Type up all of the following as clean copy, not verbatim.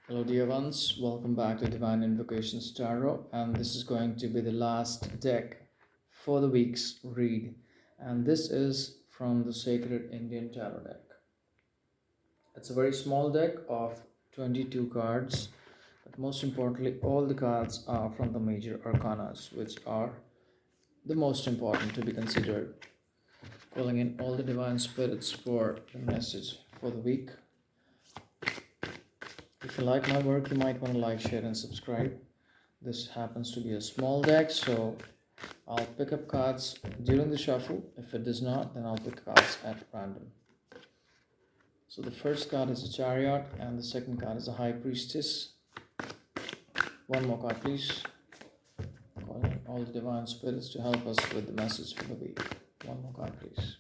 Hello, dear ones. Welcome back to Divine Invocations Tarot, and this is going to be the last deck for the week's read. And this is from the Sacred Indian Tarot deck. It's a very small deck of 22 cards, but most importantly, all the cards are from the major arcanas, which are the most important to be considered. Calling in all the divine spirits for the message for the week. If you like my work, you might want to like, share, and subscribe. This happens to be a small deck, so I'll pick up cards during the shuffle. If it does not, then I'll pick cards at random. So the first card is a Chariot, and the second card is a High Priestess. One more card, please. Calling all the divine spirits to help us with the message for the week. One more card, please.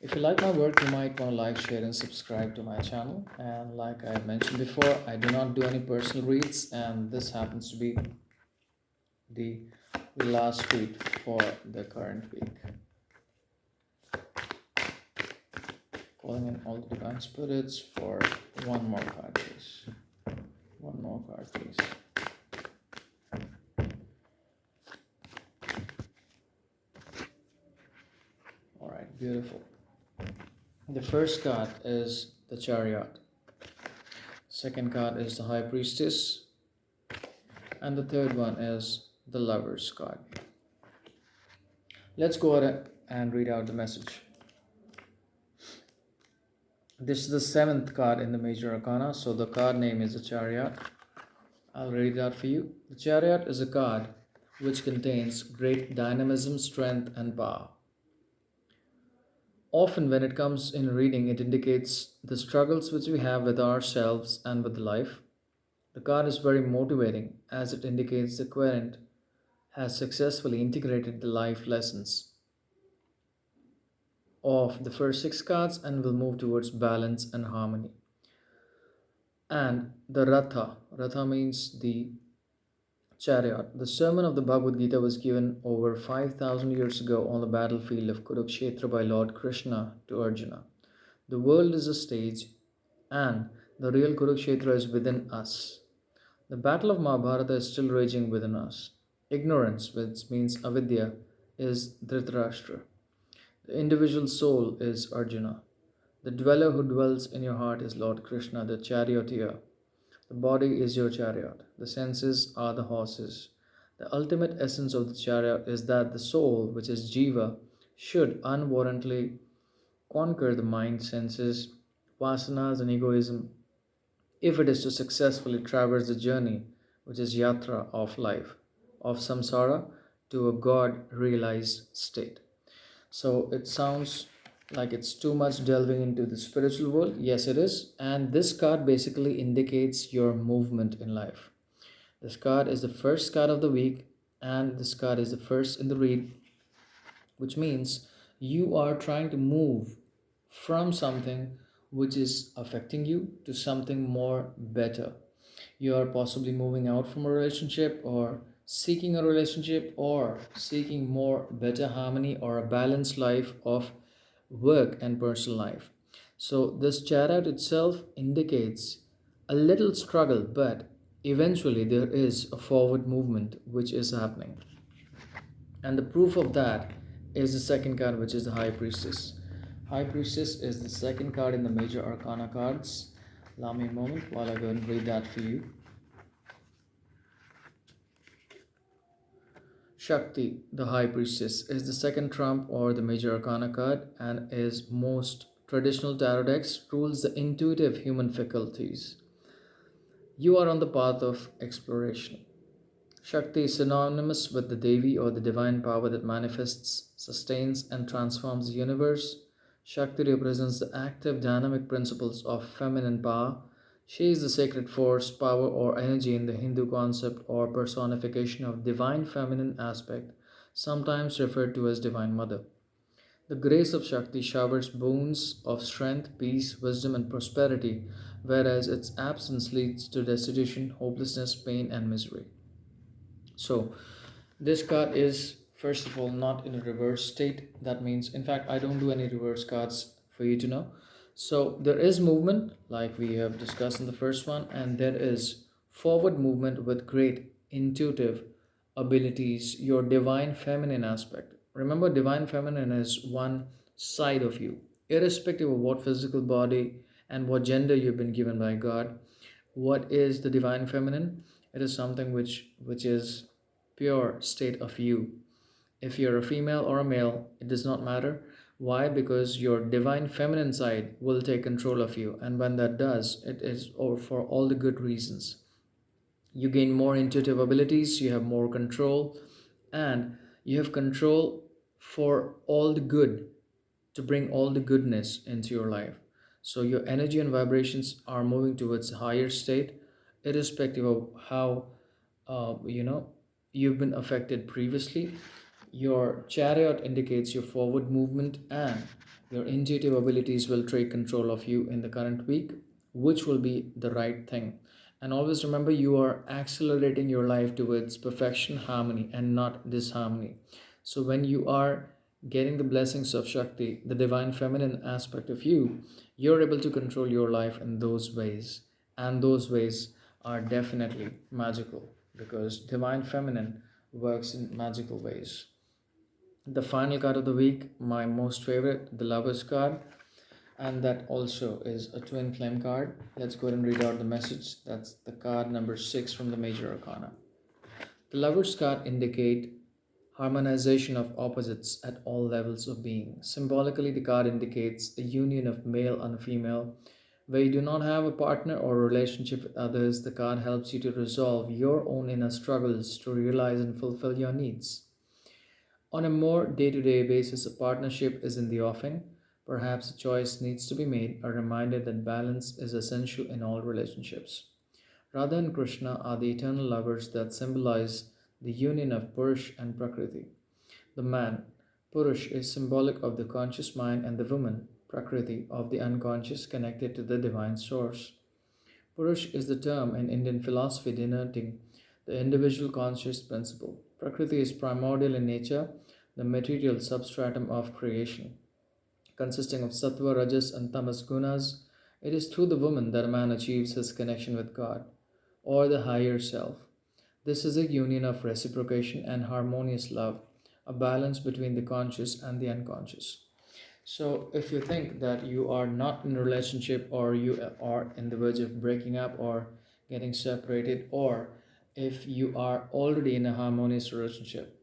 If you like my work, you might want to like, share, and subscribe to my channel. And like I mentioned before, I do not do any personal reads, and this happens to be the last read for the current week. Calling in all the divine spirits for one more card, please. One more card, please. All right, beautiful. The first card is the Chariot. Second card is the High Priestess. And the third one is the Lover's card. Let's go ahead and read out the message. This is the seventh card in the major arcana, so the card name is the Chariot. I'll read it out for you. The Chariot is a card which contains great dynamism, strength, and power. Often when it comes in reading, it indicates the struggles which we have with ourselves and with life. The card is very motivating as it indicates the querent has successfully integrated the life lessons of the first six cards and will move towards balance and harmony. And the Ratha means the Chariot. The sermon of the Bhagavad Gita was given over 5,000 years ago on the battlefield of Kurukshetra by Lord Krishna to Arjuna. The world is a stage and the real Kurukshetra is within us. The battle of Mahabharata is still raging within us. Ignorance, which means avidya, is Dhritarashtra. The individual soul is Arjuna. The dweller who dwells in your heart is Lord Krishna, the charioteer. The body is your chariot. The senses are the horses. The ultimate essence of the chariot is that the soul, which is Jiva, should unwarrantedly conquer the mind, senses, vasanas, and egoism if it is to successfully traverse the journey, which is yatra of life, of samsara to a God realized state. So it sounds like it's too much delving into the spiritual world. Yes, it is. And this card basically indicates your movement in life. This card is the first card of the week, and this card is the first in the read, which means you are trying to move from something which is affecting you to something more better. You are possibly moving out from a relationship or seeking a relationship or seeking more better harmony or a balanced life of work and personal life. So this chariot itself indicates a little struggle, but eventually there is a forward movement which is happening. And the proof of that is the second card, which is the High Priestess. High Priestess is the second card in the major arcana cards. Allow me a moment while I go and read that for you. Shakti, the High Priestess, is the second trump or the major arcana card and is most traditional tarot decks, rules the intuitive human faculties. You are on the path of exploration. Shakti is synonymous with the Devi or the divine power that manifests, sustains, and transforms the universe. Shakti represents the active, dynamic principles of feminine power. She is the sacred force, power, or energy in the Hindu concept or personification of divine feminine aspect, sometimes referred to as Divine Mother. The grace of Shakti showers boons of strength, peace, wisdom, and prosperity, whereas its absence leads to destitution, hopelessness, pain, and misery. So, this card is first of all not in a reverse state. That means, in fact, I don't do any reverse cards for you to know. So there is movement, like we have discussed in the first one, and there is forward movement with great intuitive abilities, your divine feminine aspect. Remember, divine feminine is one side of you, irrespective of what physical body and what gender you've been given by God. What is the divine feminine? It is something which is pure state of you. If you're a female or a male, it does not matter. Why? Because your divine feminine side will take control of you. And when that does, it is for all the good reasons. You gain more intuitive abilities, you have more control, and you have control for all the good, to bring all the goodness into your life. So your energy and vibrations are moving towards a higher state, irrespective of how you've been affected previously. Your chariot indicates your forward movement, and your intuitive abilities will take control of you in the current week, which will be the right thing. And always remember, you are accelerating your life towards perfection, harmony, and not disharmony. So when you are getting the blessings of Shakti, the divine feminine aspect of you, you're able to control your life in those ways. And those ways are definitely magical, because divine feminine works in magical ways. The final card of the week, my most favorite, the Lovers card, and that also is a twin flame card. Let's go ahead and read out the message. That's the card number 6 from the Major Arcana. The Lovers card indicate harmonization of opposites at all levels of being. Symbolically, the card indicates a union of male and female. Where you do not have a partner or a relationship with others, the card helps you to resolve your own inner struggles to realize and fulfill your needs. On a more day to day basis, a partnership is in the offing. Perhaps a choice needs to be made, a reminder that balance is essential in all relationships. Radha and Krishna are the eternal lovers that symbolize the union of Purush and Prakriti. The man, Purush, is symbolic of the conscious mind, and the woman, Prakriti, of the unconscious connected to the divine source. Purush is the term in Indian philosophy denoting the individual conscious principle. Prakriti is primordial in nature, the material substratum of creation. Consisting of sattva, rajas, and tamas gunas, it is through the woman that a man achieves his connection with God, or the higher self. This is a union of reciprocation and harmonious love, a balance between the conscious and the unconscious. So, if you think that you are not in a relationship, or you are in the verge of breaking up or getting separated, or if you are already in a harmonious relationship,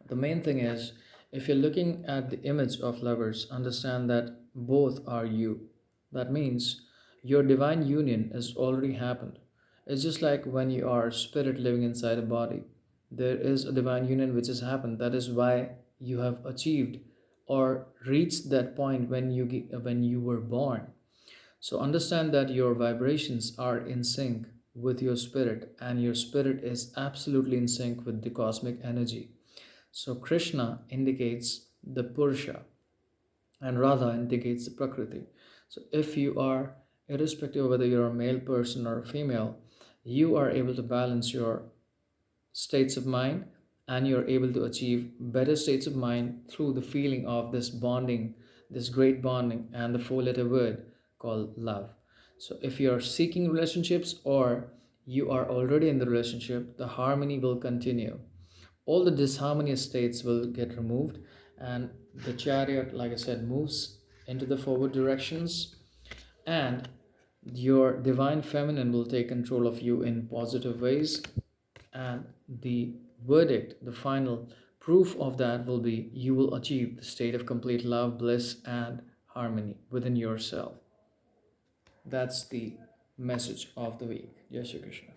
the main thing is, if you're looking at the image of lovers, understand that both are you. That means your divine union has already happened. It's just like when you are a spirit living inside a body. There is a divine union which has happened. That is why you have achieved or reached that point when you were born. So understand that your vibrations are in sync with your spirit, and your spirit is absolutely in sync with the cosmic energy. So Krishna indicates the Purusha, and Radha indicates the Prakriti. So if you are, irrespective of whether you're a male person or a female, you are able to balance your states of mind, and you're able to achieve better states of mind through the feeling of this bonding, this great bonding, and the four-letter word called love. So if you're seeking relationships, or you are already in the relationship, the harmony will continue. All the disharmonious states will get removed, and the chariot, like I said, moves into the forward directions, and your divine feminine will take control of you in positive ways. And the verdict, the final proof of that will be, you will achieve the state of complete love, bliss, and harmony within yourself. That's the message of the week. Jai Shri Krishna.